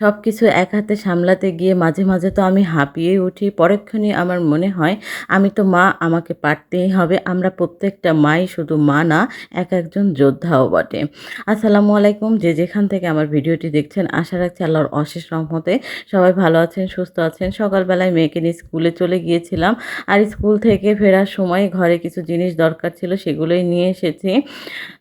সবকিছু এক হাতে সামলাতে গিয়ে মাঝে, মাঝে তো আমি হাঁপিয়েই উঠি। পরক্ষণেই আমার মনে হয় আমি তো মা, আমাকে পারতেই হবে। আমরা প্রত্যেকটা মাই শুধু মা না, একেকজন যোদ্ধাও বটে। আসসালামু আলাইকুম। যে যেখান থেকে আমার ভিডিওটি দেখছেন, আশা রাখছি আল্লাহর অশেষ রহমতে সবাই ভালো আছেন, সুস্থ আছেন। সকালবেলায় মেয়েকে নিয়ে স্কুলে চলে গিয়েছিলাম। আর স্কুল থেকে ফেরার সময় ঘরে কিছু জিনিস দরকার ছিল, সেগুলোই নিয়ে এসেছি।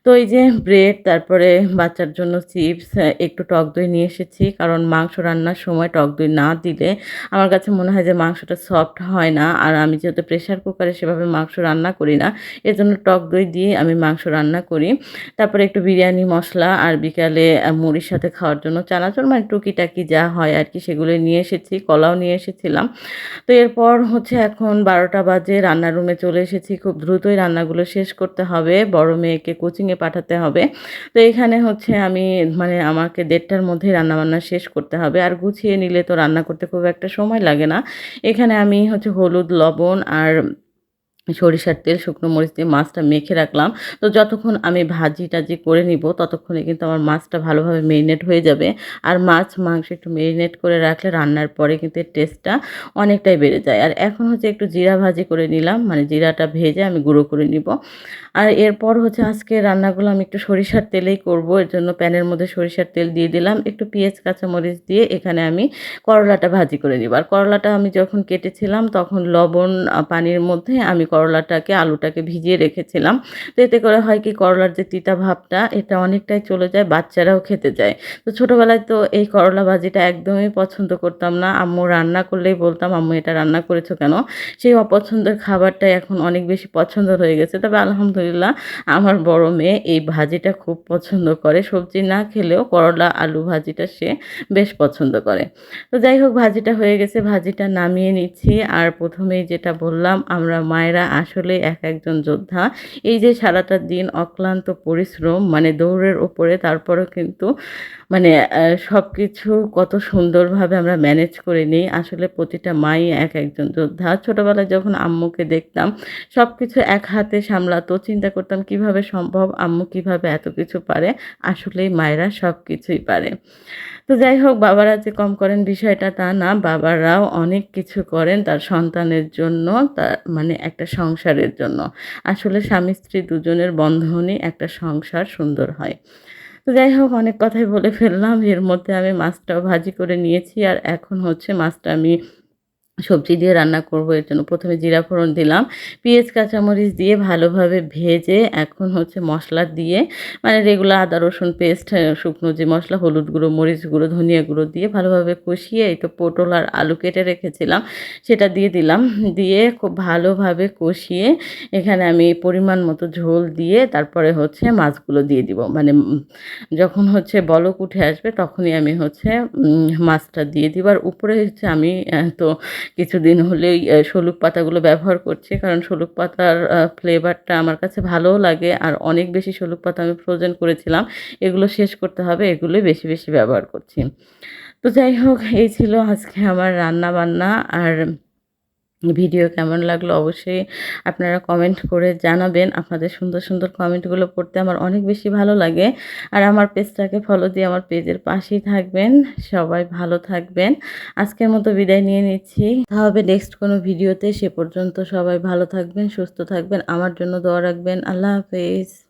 তো এই যে ব্রেড, তারপরে বাচ্চার জন্য চিপস, একটু টক দই নিয়ে এসেছি। কারণ মাংস রান্নার সময় টক দই না দিলে আমার কাছে মনে হয় যে মাংসটা সফট হয় না। আর আমি যেহেতু প্রেশার কুকারে সেভাবে মাংস রান্না করি না, এজন্য টক দই দিয়ে আমি মাংস রান্না করি। তারপরে একটু বিরিয়ানি মসলা, আর বিকালে মুড়ির সাথে খাওয়ার জন্য চানাচুর, মানে টুকিটাকি যা হয় আরকি সেগুলোই নিয়ে এসেছি। কলাও নিয়ে এসেছিলাম। তো এরপর হচ্ছে এখন ১২টা বাজে, রান্নার রুমে চলে এসেছি। খুব দ্রুতই রান্নাগুলো শেষ করতে হবে। বড় মেয়েকে কোচিংয়ে পাঠাতে হবে। তো এখানে হচ্ছে আমি মানে আমাকে ১:৩০টার মধ্যেই রান্নাবান্না শেষ করতে হবে। আর গুছিয়ে নিলে তো রান্না করতে খুব একটা সময় লাগে না। এখানে আমি হচ্ছে হলুদ, লবণ আর সরিষার তেল, শুকনো মরিচ দিয়ে মাছটা মেখে রাখলাম। তো যতক্ষণ আমি ভাজি-টাজি করে নিব, ততক্ষণে কিন্তু আমার মাছটা ভালোভাবে মেরিনেট হয়ে যাবে। আর মাছ, মাংস একটু মেরিনেট করে রাখলে রান্নার পরে কিন্তু এর টেস্টটা অনেকটাই বেড়ে যায়। আর এখন হচ্ছে একটু জিরা ভাজি করে নিলাম, মানে জিরাটা ভেজে আমি গুঁড়ো করে নিব। আর এরপর হচ্ছে আজকে রান্নাগুলো আমি একটু সরিষার তেলেই করব। এর জন্য প্যানের মধ্যে সরিষার তেল দিয়ে দিলাম। একটু পেঁয়াজ, কাঁচামরিচ দিয়ে এখানে আমি করলাটা ভাজি করে নিব। আর করলাটা আমি যখন কেটেছিলাম তখন লবণ পানির মধ্যে আমি করলাটাকে, আলুটাকে ভিজিয়ে রেখেছিলাম। তো এতে করে হয় কি, করলার যে তিতা ভাবটা এটা অনেকটাই চলে যায়, বাচ্চারাও খেতে যায়। তো ছোটোবেলায় তো এই করলা ভাজিটা একদমই পছন্দ করতাম না। আম্মু রান্না করলেই বলতাম, "আম্মু এটা রান্না করেছো কেন?" সেই অপছন্দের খাবারটাই এখন অনেক বেশি পছন্দের হয়ে গেছে। তবে আলহামদুলিল্লাহ আমার বড় মেয়ে এই ভাজিটা খুব পছন্দ করে। সবজি না খেলেও করলা আলু ভাজিটা সে বেশ পছন্দ করে। তো যাই হোক, ভাজিটা হয়ে গেছে, ভাজিটা নামিয়ে নিচ্ছি। আর ১ম এই যেটা বললাম, আমরা মায়েরা আসলেই একেকজন যোদ্ধা। এই যে সারাটা দিন অক্লান্ত পরিশ্রম, মানে দৌড়ের উপরে, তারপরেও কিন্তু মানে সবকিছু কত সুন্দরভাবে আমরা ম্যানেজ করে নিই। আসলে প্রতিটা মাই একেকজন যোদ্ধা। ছোটবেলায় যখন আম্মুকে দেখতাম সবকিছু এক হাতে সামলাতো, চিন্তা করতাম কিভাবে সম্ভব, আম্মু কিভাবে এত কিছু পারে। আসলেই মায়েরা সবকিছুই পারে। তো যাই হোক, বাবারা যে কম করেন বিষয়টা তা না। বাবারাও অনেক কিছু করেন তার সন্তানের জন্য, তার মানে একটা সংসারের জন্য। আসলে স্বামী-স্ত্রী দুজনের বন্ধনই একটা সংসার সুন্দর হয়। তো যাই হোক, অনেক কথাই বলে ফেললাম। এর মধ্যে আমি মাছটাও ভাজি করে নিয়েছি। আর এখন হচ্ছে মাছটা আমি সবজি দিয়ে রান্না করব। এর জন্য ১ম এ জিরা ফোড়ন দিলাম। পেঁয়াজ, কাঁচামরিচ দিয়ে ভালোভাবে ভেজে এখন হচ্ছে মসলা দিয়ে, মানে রেগুলার আদা রসুন পেস্ট, শুকনো যে মসলা, হলুদ গুঁড়ো, মরিচ গুঁড়ো, ধনিয়া গুঁড়ো দিয়ে ভালোভাবে কষিয়ে, এই তো পটল আর আলু কেটে রেখেছিলাম সেটা দিয়ে দিলাম। দিয়ে খুব ভালোভাবে কষিয়ে এখানে আমি পরিমাণ মতো ঝোল দিয়ে তারপরে হচ্ছে মাছগুলো দিয়ে দিব। মানে যখন হচ্ছে বলক উঠে আসবে তখনই আমি হচ্ছে মাছটা দিয়ে দিব। আর উপরে হচ্ছে আমি তো কিছুদিন হলেই শলুক পাতাগুলো ব্যবহার করছি। কারণ শলুক পাতার ফ্লেভারটা আমার কাছে ভালোও লাগে। আর অনেক বেশি শলুক পাতা আমি ফ্রোজেন করেছিলাম। এগুলো শেষ করতে হবে, এগুলোই বেশি, বেশি ব্যবহার করছি। তো যাই হোক, এই ছিল আজকে আমার রান্না-বান্না। আর ভিডিও কেমন লাগলো অবশ্যই আপনারা কমেন্ট করে জানাবেন। আপনাদের সুন্দর, সুন্দর কমেন্টগুলো পড়তে আমার অনেক বেশি ভালো লাগে। আর আমার পেজটাকে ফলো দিয়ে আমার পেজের পাশেই থাকবেন। সবাই ভালো থাকবেন। আজকের মতো বিদায় নিয়ে নিচ্ছি। দেখা হবে নেক্সট কোনো ভিডিওতে। সে পর্যন্ত সবাই ভালো থাকবেন, সুস্থ থাকবেন। আমার জন্য দোয়া রাখবেন। আল্লাহ হাফেজ।